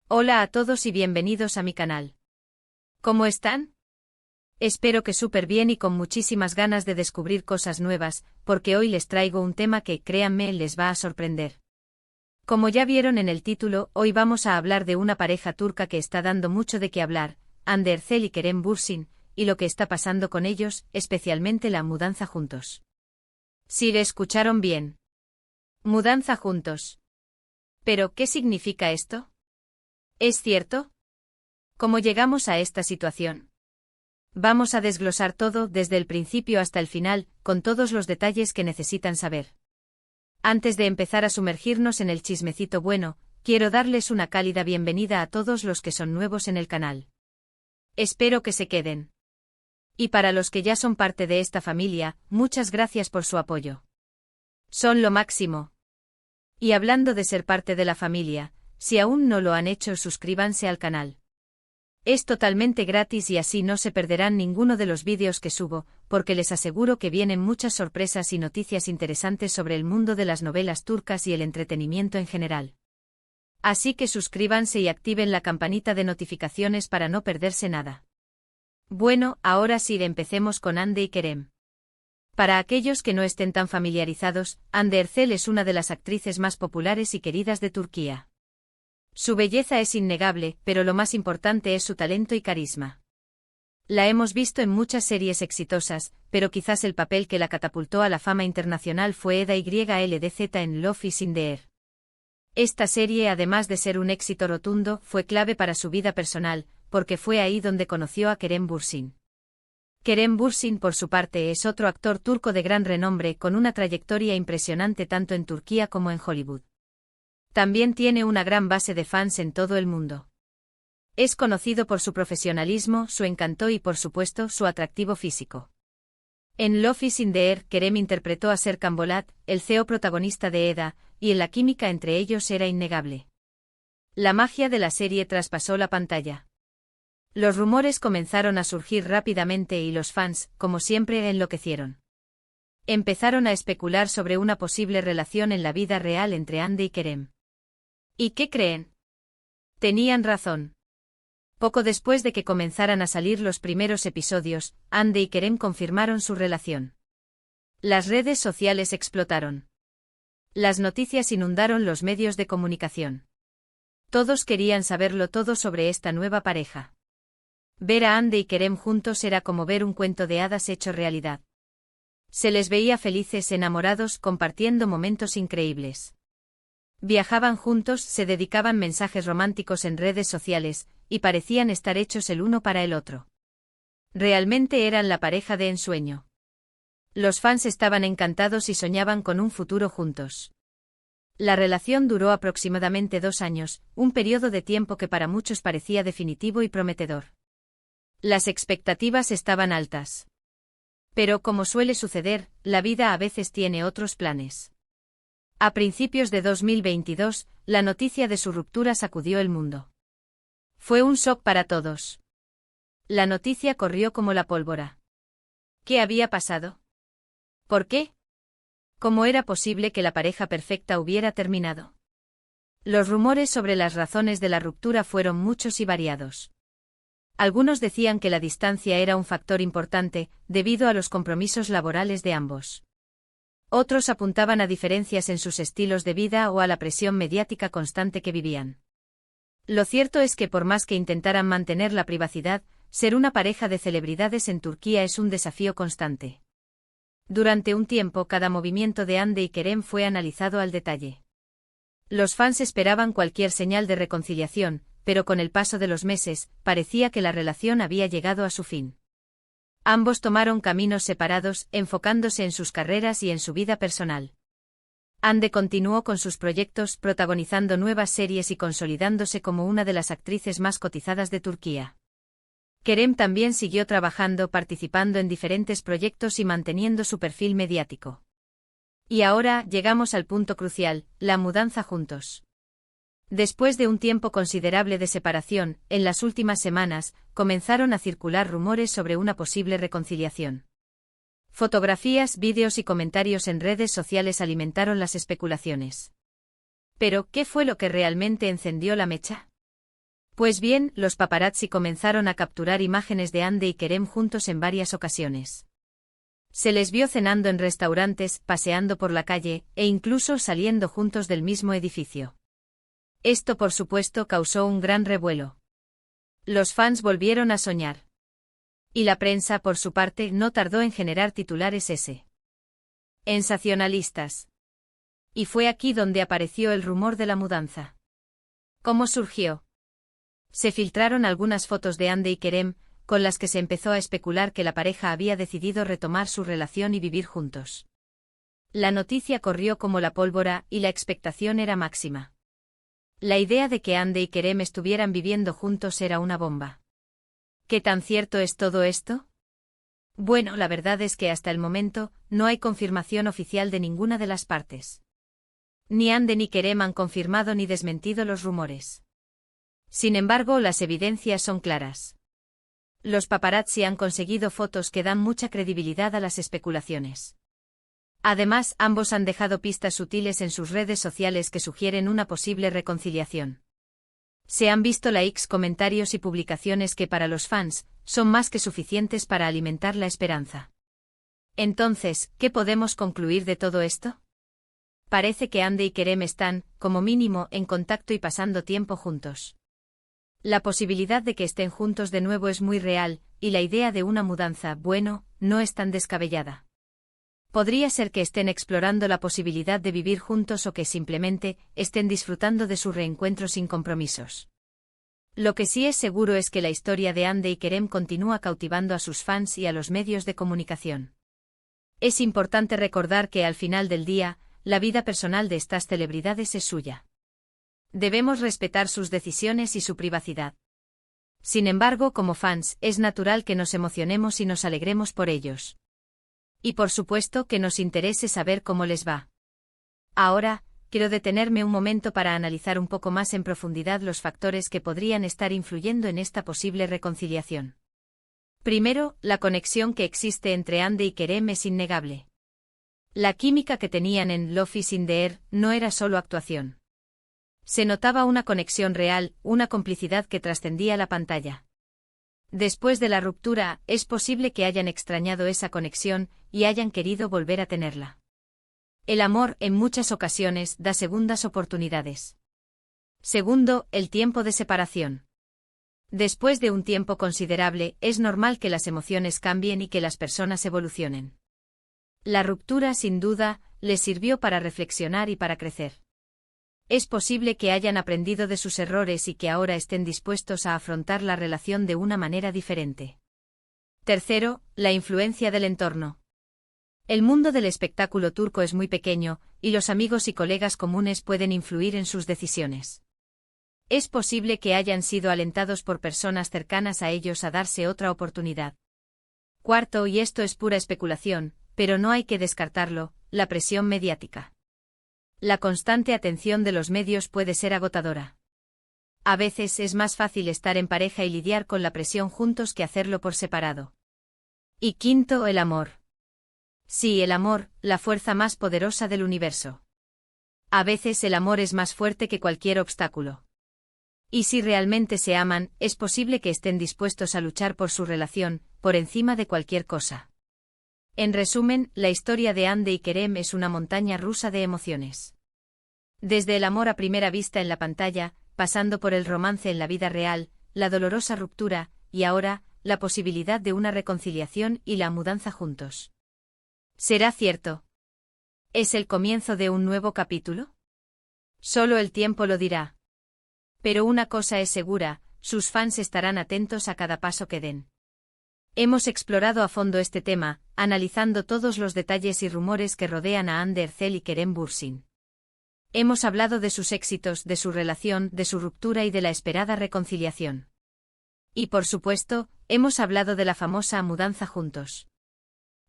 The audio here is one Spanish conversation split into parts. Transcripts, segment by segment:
Hola a todos y bienvenidos a mi canal. ¿Cómo están? Espero que súper bien y con muchísimas ganas de descubrir cosas nuevas, porque hoy les traigo un tema que, créanme, les va a sorprender. Como ya vieron en el título, hoy vamos a hablar de una pareja turca que está dando mucho de qué hablar, Hande Erçel y Kerem Bürsin, y lo que está pasando con ellos, especialmente la mudanza juntos. Sí, le escucharon bien. Mudanza juntos. ¿Pero qué significa esto? ¿Es cierto? ¿Cómo llegamos a esta situación? Vamos a desglosar todo desde el principio hasta el final, con todos los detalles que necesitan saber. Antes de empezar a sumergirnos en el chismecito bueno, quiero darles una cálida bienvenida a todos los que son nuevos en el canal. Espero que se queden. Y para los que ya son parte de esta familia, muchas gracias por su apoyo. Son lo máximo. Y hablando de ser parte de la familia, si aún no lo han hecho, suscríbanse al canal. Es totalmente gratis y así no se perderán ninguno de los vídeos que subo, porque les aseguro que vienen muchas sorpresas y noticias interesantes sobre el mundo de las novelas turcas y el entretenimiento en general. Así que suscríbanse y activen la campanita de notificaciones para no perderse nada. Bueno, ahora sí empecemos con Hande y Kerem. Para aquellos que no estén tan familiarizados, Hande Erçel es una de las actrices más populares y queridas de Turquía. Su belleza es innegable, pero lo más importante es su talento y carisma. La hemos visto en muchas series exitosas, pero quizás el papel que la catapultó a la fama internacional fue Eda YLDZ en Love is in the Air. Esta serie, además de ser un éxito rotundo, fue clave para su vida personal, porque fue ahí donde conoció a Kerem Bürsin. Kerem Bürsin, por su parte, es otro actor turco de gran renombre con una trayectoria impresionante tanto en Turquía como en Hollywood. También tiene una gran base de fans en todo el mundo. Es conocido por su profesionalismo, su encanto y, por supuesto, su atractivo físico. En Love is in the Air, Kerem interpretó a Serkan Bolat, el CEO protagonista de Eda, y la química entre ellos era innegable. La magia de la serie traspasó la pantalla. Los rumores comenzaron a surgir rápidamente y los fans, como siempre, enloquecieron. Empezaron a especular sobre una posible relación en la vida real entre Hande y Kerem. ¿Y qué creen? Tenían razón. Poco después de que comenzaran a salir los primeros episodios, Hande y Kerem confirmaron su relación. Las redes sociales explotaron. Las noticias inundaron los medios de comunicación. Todos querían saberlo todo sobre esta nueva pareja. Ver a Hande y Kerem juntos era como ver un cuento de hadas hecho realidad. Se les veía felices, enamorados, compartiendo momentos increíbles. Viajaban juntos, se dedicaban mensajes románticos en redes sociales, y parecían estar hechos el uno para el otro. Realmente eran la pareja de ensueño. Los fans estaban encantados y soñaban con un futuro juntos. La relación duró aproximadamente 2 años, un periodo de tiempo que para muchos parecía definitivo y prometedor. Las expectativas estaban altas. Pero como suele suceder, la vida a veces tiene otros planes. A principios de 2022, la noticia de su ruptura sacudió el mundo. Fue un shock para todos. La noticia corrió como la pólvora. ¿Qué había pasado? ¿Por qué? ¿Cómo era posible que la pareja perfecta hubiera terminado? Los rumores sobre las razones de la ruptura fueron muchos y variados. Algunos decían que la distancia era un factor importante, debido a los compromisos laborales de ambos. Otros apuntaban a diferencias en sus estilos de vida o a la presión mediática constante que vivían. Lo cierto es que por más que intentaran mantener la privacidad, ser una pareja de celebridades en Turquía es un desafío constante. Durante un tiempo cada movimiento de Hande y Kerem fue analizado al detalle. Los fans esperaban cualquier señal de reconciliación, pero con el paso de los meses, parecía que la relación había llegado a su fin. Ambos tomaron caminos separados, enfocándose en sus carreras y en su vida personal. Hande continuó con sus proyectos, protagonizando nuevas series y consolidándose como una de las actrices más cotizadas de Turquía. Kerem también siguió trabajando, participando en diferentes proyectos y manteniendo su perfil mediático. Y ahora llegamos al punto crucial, la mudanza juntos. Después de un tiempo considerable de separación, en las últimas semanas, comenzaron a circular rumores sobre una posible reconciliación. Fotografías, vídeos y comentarios en redes sociales alimentaron las especulaciones. Pero, ¿qué fue lo que realmente encendió la mecha? Pues bien, los paparazzi comenzaron a capturar imágenes de Hande y Kerem juntos en varias ocasiones. Se les vio cenando en restaurantes, paseando por la calle, e incluso saliendo juntos del mismo edificio. Esto por supuesto causó un gran revuelo. Los fans volvieron a soñar. Y la prensa, por su parte, no tardó en generar titulares sensacionalistas. Y fue aquí donde apareció el rumor de la mudanza. ¿Cómo surgió? Se filtraron algunas fotos de Hande y Kerem, con las que se empezó a especular que la pareja había decidido retomar su relación y vivir juntos. La noticia corrió como la pólvora y la expectación era máxima. La idea de que Hande y Kerem estuvieran viviendo juntos era una bomba. ¿Qué tan cierto es todo esto? Bueno, la verdad es que hasta el momento no hay confirmación oficial de ninguna de las partes. Ni Hande ni Kerem han confirmado ni desmentido los rumores. Sin embargo, las evidencias son claras. Los paparazzi han conseguido fotos que dan mucha credibilidad a las especulaciones. Además, ambos han dejado pistas sutiles en sus redes sociales que sugieren una posible reconciliación. Se han visto likes, comentarios y publicaciones que para los fans son más que suficientes para alimentar la esperanza. Entonces, ¿qué podemos concluir de todo esto? Parece que Hande y Kerem están, como mínimo, en contacto y pasando tiempo juntos. La posibilidad de que estén juntos de nuevo es muy real, y la idea de una mudanza, bueno, no es tan descabellada. Podría ser que estén explorando la posibilidad de vivir juntos o que simplemente estén disfrutando de su reencuentro sin compromisos. Lo que sí es seguro es que la historia de Hande y Kerem continúa cautivando a sus fans y a los medios de comunicación. Es importante recordar que al final del día, la vida personal de estas celebridades es suya. Debemos respetar sus decisiones y su privacidad. Sin embargo, como fans, es natural que nos emocionemos y nos alegremos por ellos. Y por supuesto que nos interese saber cómo les va. Ahora, quiero detenerme un momento para analizar un poco más en profundidad los factores que podrían estar influyendo en esta posible reconciliación. Primero, la conexión que existe entre Hande y Kerem es innegable. La química que tenían en Love is in the Air no era solo actuación. Se notaba una conexión real, una complicidad que trascendía la pantalla. Después de la ruptura, es posible que hayan extrañado esa conexión y hayan querido volver a tenerla. El amor, en muchas ocasiones, da segundas oportunidades. Segundo, el tiempo de separación. Después de un tiempo considerable, es normal que las emociones cambien y que las personas evolucionen. La ruptura, sin duda, les sirvió para reflexionar y para crecer. Es posible que hayan aprendido de sus errores y que ahora estén dispuestos a afrontar la relación de una manera diferente. Tercero, la influencia del entorno. El mundo del espectáculo turco es muy pequeño, y los amigos y colegas comunes pueden influir en sus decisiones. Es posible que hayan sido alentados por personas cercanas a ellos a darse otra oportunidad. Cuarto, y esto es pura especulación, pero no hay que descartarlo, la presión mediática. La constante atención de los medios puede ser agotadora. A veces es más fácil estar en pareja y lidiar con la presión juntos que hacerlo por separado. Y quinto, el amor. Sí, el amor, la fuerza más poderosa del universo. A veces el amor es más fuerte que cualquier obstáculo. Y si realmente se aman, es posible que estén dispuestos a luchar por su relación, por encima de cualquier cosa. En resumen, la historia de Hande y Kerem es una montaña rusa de emociones. Desde el amor a primera vista en la pantalla, pasando por el romance en la vida real, la dolorosa ruptura, y ahora, la posibilidad de una reconciliación y la mudanza juntos. ¿Será cierto? ¿Es el comienzo de un nuevo capítulo? Solo el tiempo lo dirá. Pero una cosa es segura, sus fans estarán atentos a cada paso que den. Hemos explorado a fondo este tema, analizando todos los detalles y rumores que rodean a Hande Erçel y Kerem Bürsin. Hemos hablado de sus éxitos, de su relación, de su ruptura y de la esperada reconciliación. Y por supuesto, hemos hablado de la famosa mudanza juntos.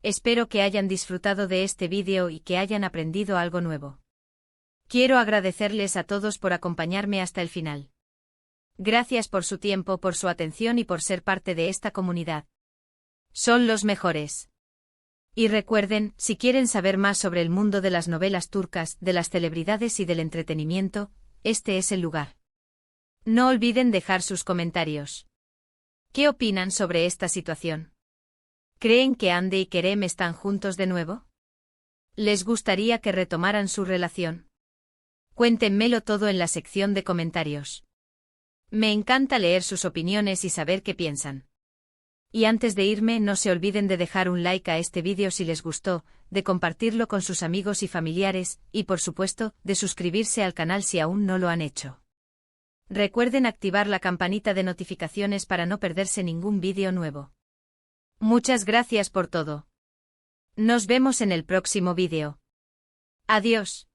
Espero que hayan disfrutado de este vídeo y que hayan aprendido algo nuevo. Quiero agradecerles a todos por acompañarme hasta el final. Gracias por su tiempo, por su atención y por ser parte de esta comunidad. Son los mejores. Y recuerden, si quieren saber más sobre el mundo de las novelas turcas, de las celebridades y del entretenimiento, este es el lugar. No olviden dejar sus comentarios. ¿Qué opinan sobre esta situación? ¿Creen que Andy y Kerem están juntos de nuevo? ¿Les gustaría que retomaran su relación? Cuéntenmelo todo en la sección de comentarios. Me encanta leer sus opiniones y saber qué piensan. Y antes de irme, no se olviden de dejar un like a este vídeo si les gustó, de compartirlo con sus amigos y familiares, y por supuesto, de suscribirse al canal si aún no lo han hecho. Recuerden activar la campanita de notificaciones para no perderse ningún vídeo nuevo. Muchas gracias por todo. Nos vemos en el próximo vídeo. Adiós.